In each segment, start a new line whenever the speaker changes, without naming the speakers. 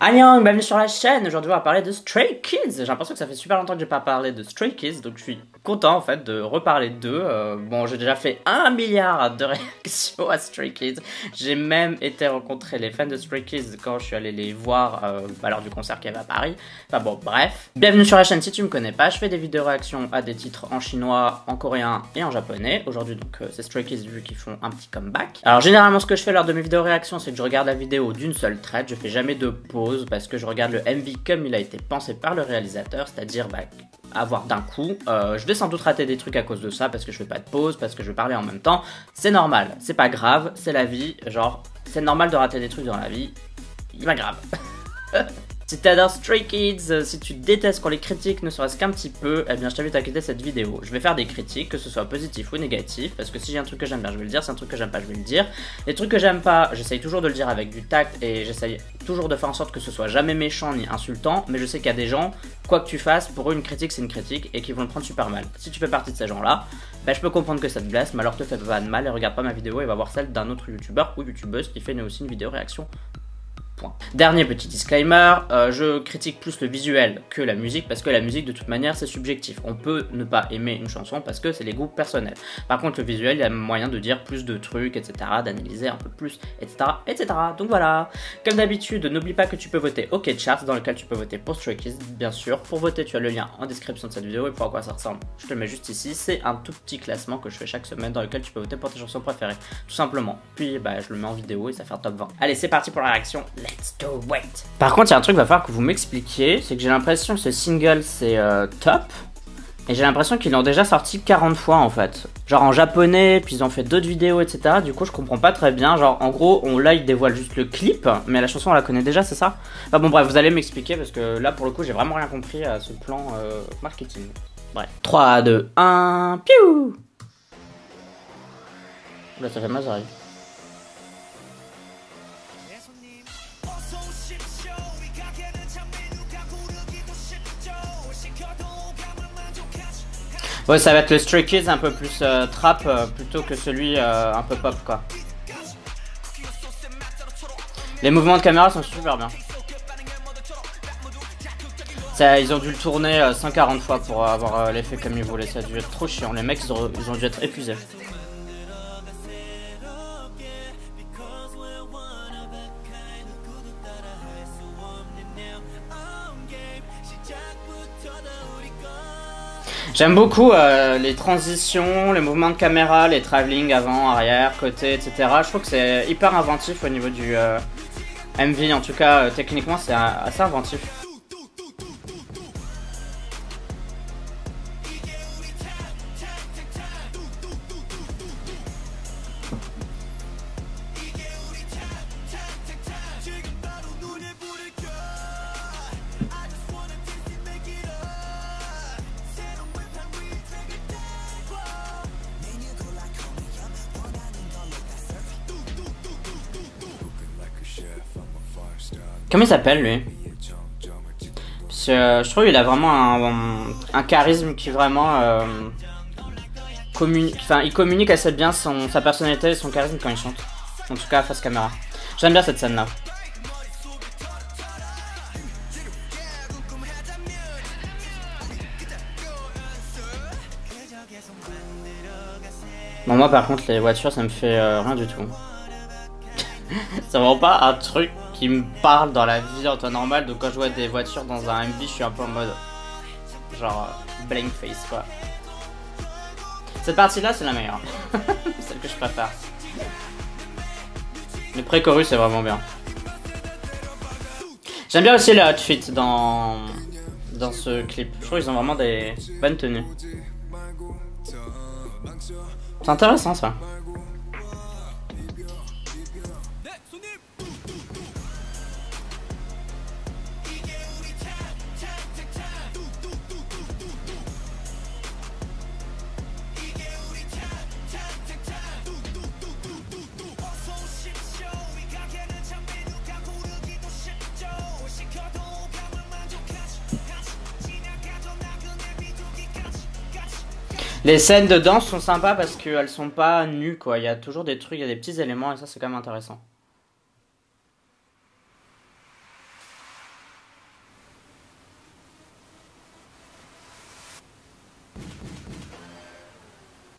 Annyeong, bienvenue sur la chaîne. Aujourd'hui on va parler de Stray Kids. J'ai l'impression que ça fait super longtemps que j'ai pas parlé de Stray Kids, donc je suis content en fait de reparler d'eux. Bon, j'ai déjà fait 1 milliard de réactions à Stray Kids. J'ai même été rencontrer les fans de Stray Kids quand je suis allé les voir lors du concert qu'il y avait à Paris. Enfin bon, bref. Bienvenue sur la chaîne si tu me connais pas. Je fais des vidéos réactions à des titres en chinois, en coréen et en japonais. Aujourd'hui donc c'est Stray Kids vu qu'ils font un petit comeback. Alors généralement ce que je fais lors de mes vidéos réactions, c'est que je regarde la vidéo d'une seule traite. Je fais jamais de pause parce que je regarde le MV comme il a été pensé par le réalisateur, c'est-à-dire avoir d'un coup. Je vais sans doute rater des trucs à cause de ça, parce que je fais pas de pause, parce que je vais parler en même temps. C'est normal, c'est pas grave, c'est la vie, genre, c'est normal de rater des trucs dans la vie, il est pas grave. Si t'adores Stray Kids, si tu détestes qu'on les critique ne serait-ce qu'un petit peu, eh bien je t'invite à quitter cette vidéo. Je vais faire des critiques, que ce soit positif ou négatif, parce que si j'ai un truc que j'aime bien, je vais le dire, si un truc que j'aime pas, je vais le dire. Les trucs que j'aime pas, j'essaye toujours de le dire avec du tact, et j'essaye toujours de faire en sorte que ce soit jamais méchant ni insultant, mais je sais qu'il y a des gens, quoi que tu fasses, pour eux une critique c'est une critique, et qui vont le prendre super mal. Si tu fais partie de ces gens-là, je peux comprendre que ça te blesse, mais alors te fais pas de mal et regarde pas ma vidéo et va voir celle d'un autre youtubeur ou youtubeuse qui fait aussi une vidéo réaction. Point. Dernier petit disclaimer, je critique plus le visuel que la musique parce que la musique de toute manière c'est subjectif. On peut ne pas aimer une chanson parce que c'est les goûts personnels. Par contre le visuel il y a moyen de dire plus de trucs etc, d'analyser un peu plus etc etc. Donc voilà, comme d'habitude n'oublie pas que tu peux voter OK Charts dans lequel tu peux voter pour Stray Kids bien sûr. Pour voter tu as le lien en description de cette vidéo et pour à quoi ça ressemble je te le mets juste ici. C'est un tout petit classement que je fais chaque semaine dans lequel tu peux voter pour tes chansons préférées tout simplement. Puis je le mets en vidéo et ça fait un top 20. Allez c'est parti pour la réaction. Let's do it. Par contre, il y a un truc qu'il va falloir que vous m'expliquiez, c'est que j'ai l'impression que ce single c'est top, et j'ai l'impression qu'ils l'ont déjà sorti 40 fois en fait. Genre en japonais, puis ils ont fait d'autres vidéos, etc. Du coup, je comprends pas très bien. Genre en gros, là ils dévoilent juste le clip, mais la chanson on la connaît déjà, c'est ça? Enfin bon, bref, vous allez m'expliquer parce que là pour le coup, j'ai vraiment rien compris à ce plan marketing. Bref. 3, 2, 1, piou! Là, ça fait mal aux oreilles. Ouais, ça va être le Stray Kids un peu plus trap plutôt que celui un peu pop quoi. Les mouvements de caméra sont super bien. Ça, ils ont dû le tourner 140 fois pour avoir l'effet comme ils voulaient. Ça a dû être trop chiant. Les mecs ils ont dû être épuisés. J'aime beaucoup les transitions, les mouvements de caméra, les travelling avant, arrière, côté, etc. Je trouve que c'est hyper inventif au niveau du MV, en tout cas techniquement c'est assez inventif. Comment il s'appelle lui? Parce que je trouve qu'il a vraiment un charisme qui vraiment il communique assez bien sa personnalité et son charisme quand il chante. En tout cas face caméra. J'aime bien cette scène là. Bon moi par contre les voitures ça me fait rien du tout. C'est vraiment pas un truc qui me parle dans la vie en temps normal, donc quand je vois des voitures dans un MV, je suis un peu en mode genre blank face quoi. Cette partie là c'est la meilleure, celle que je préfère. Le pré-chorus c'est vraiment bien. J'aime bien aussi les outfits dans ce clip, je trouve qu'ils ont vraiment des bonnes tenues. C'est intéressant ça. Les scènes de danse sont sympas parce qu'elles sont pas nues quoi, il y a toujours des trucs, il y a des petits éléments et ça c'est quand même intéressant.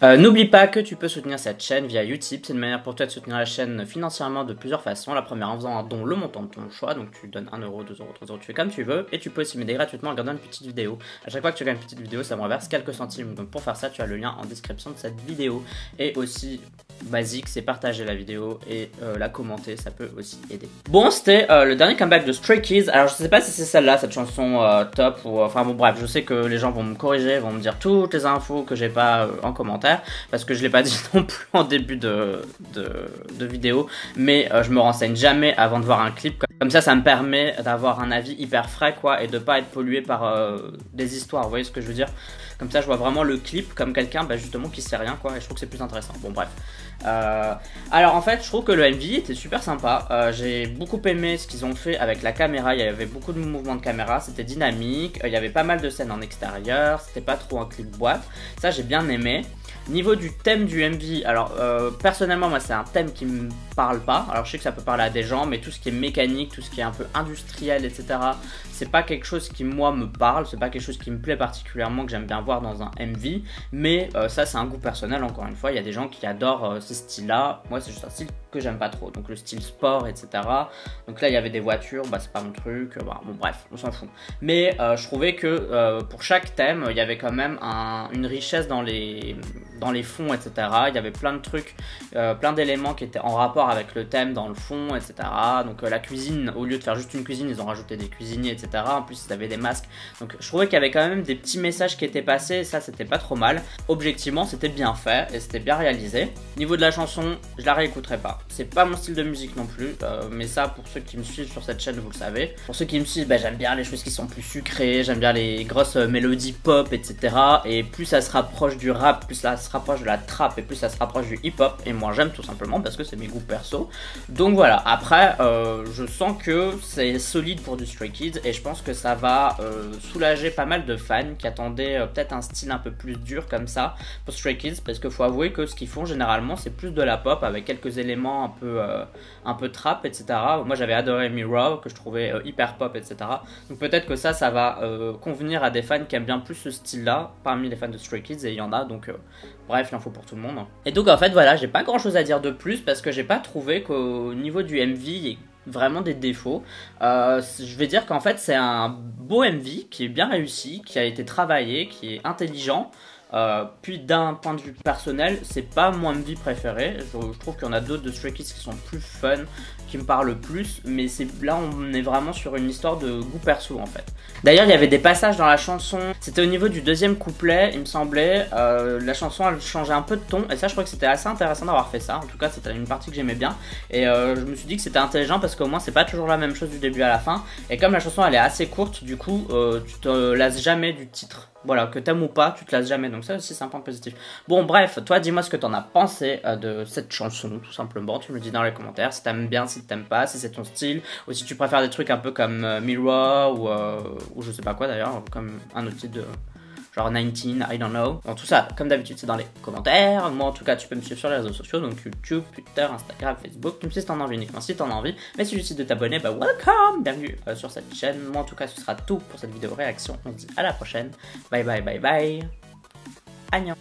N'oublie pas que tu peux soutenir cette chaîne via Utip, c'est une manière pour toi de soutenir la chaîne financièrement de plusieurs façons. La première en faisant un don, le montant de ton choix, donc tu donnes 1€, 2€, 3€, tu fais comme tu veux, et tu peux aussi m'aider gratuitement en regardant une petite vidéo. À chaque fois que tu regardes une petite vidéo, ça me reverse quelques centimes, donc pour faire ça, tu as le lien en description de cette vidéo. Et aussi, basique, c'est partager la vidéo et la commenter, ça peut aussi aider. Bon, c'était le dernier comeback de Stray Kids. Alors je sais pas si c'est celle-là, cette chanson top, ou enfin bon bref, je sais que les gens vont me corriger, vont me dire toutes les infos que j'ai pas en commentaire, parce que je l'ai pas dit non plus en début de vidéo, mais je me renseigne jamais avant de voir un clip. Comme ça me permet d'avoir un avis hyper frais, quoi, et de pas être pollué par des histoires, vous voyez ce que je veux dire? Comme ça je vois vraiment le clip comme quelqu'un bah, justement qui sait rien, quoi, et je trouve que c'est plus intéressant. Bon bref. Alors en fait je trouve que le MV était super sympa, j'ai beaucoup aimé ce qu'ils ont fait avec la caméra, il y avait beaucoup de mouvements de caméra, c'était dynamique, il y avait pas mal de scènes en extérieur, c'était pas trop un clip boîte, ça j'ai bien aimé. Niveau du thème du MV, alors personnellement moi c'est un thème qui me parle pas, alors je sais que ça peut parler à des gens, mais tout ce qui est mécanique, tout ce qui est un peu industriel, etc. c'est pas quelque chose qui moi me parle, c'est pas quelque chose qui me plaît particulièrement, que j'aime bien voir dans un MV, mais ça c'est un goût personnel, encore une fois, il y a des gens qui adorent ce style là, moi c'est juste un style que j'aime pas trop, donc le style sport, etc. Donc là il y avait des voitures, bah c'est pas mon truc, bah, bon bref, on s'en fout. Mais je trouvais que pour chaque thème, il y avait quand même une richesse dans les fonds, etc. Il y avait plein de trucs, plein d'éléments qui étaient en rapport avec le thème dans le fond, etc. Donc la cuisine, au lieu de faire juste une cuisine, ils ont rajouté des cuisiniers, etc. En plus ils avaient des masques, donc je trouvais qu'il y avait quand même des petits messages qui étaient passés, et ça c'était pas trop mal. Objectivement c'était bien fait et c'était bien réalisé. Niveau de la chanson, je la réécouterai pas, c'est pas mon style de musique non plus, mais ça pour ceux qui me suivent sur cette chaîne vous le savez. Pour ceux qui me suivent, bah, j'aime bien les choses qui sont plus sucrées, j'aime bien les grosses mélodies pop, etc. Et plus ça se rapproche du rap, plus ça se rapproche de la trap, et plus ça se rapproche du hip-hop, et moi j'aime tout simplement parce que c'est mes goûts perso. Donc voilà, après je sens que c'est solide pour du Stray Kids, et je pense que ça va soulager pas mal de fans qui attendaient peut-être un style un peu plus dur comme ça pour Stray Kids, parce qu'il faut avouer que ce qu'ils font généralement c'est plus de la pop avec quelques éléments un peu trap, etc. Moi j'avais adoré Mirror, que je trouvais hyper pop, etc. Donc peut-être que ça va convenir à des fans qui aiment bien plus ce style là parmi les fans de Stray Kids, et il y en a, donc bref, l'info pour tout le monde. Et donc en fait voilà, j'ai pas grand chose à dire de plus, parce que j'ai pas trouvé qu'au niveau du MV il y ait vraiment des défauts. Je vais dire qu'en fait c'est un beau MV qui est bien réussi, qui a été travaillé, qui est intelligent. Puis d'un point de vue personnel, c'est pas mon MV préféré. Je trouve qu'il y en a d'autres de Stray Kids qui sont plus fun, qui me parlent plus, mais là on est vraiment sur une histoire de goût perso en fait. D'ailleurs il y avait des passages dans la chanson, c'était au niveau du deuxième couplet il me semblait, la chanson elle changeait un peu de ton, et ça je crois que c'était assez intéressant d'avoir fait ça, en tout cas c'était une partie que j'aimais bien, et je me suis dit que c'était intelligent parce qu'au moins c'est pas toujours la même chose du début à la fin, et comme la chanson elle est assez courte, du coup tu te lasses jamais du titre. Voilà, que t'aimes ou pas, tu te lasses jamais, donc ça aussi c'est un point positif. Bon bref, toi dis-moi ce que t'en as pensé de cette chanson, tout simplement, tu me le dis dans les commentaires, si t'aimes bien, si t'aimes pas, si c'est ton style, ou si tu préfères des trucs un peu comme Mirror, ou je sais pas quoi d'ailleurs, comme un autre titre de genre 19, I don't know. Bon, tout ça, comme d'habitude, c'est dans les commentaires. Moi, en tout cas, tu peux me suivre sur les réseaux sociaux, donc YouTube, Twitter, Instagram, Facebook. Tu me suis si t'en as envie, uniquement si t'en as envie. Mais si tu décides de t'abonner, bah welcome, bienvenue sur cette chaîne. Moi, en tout cas, ce sera tout pour cette vidéo réaction. On se dit à la prochaine. Bye bye bye bye. Agnon.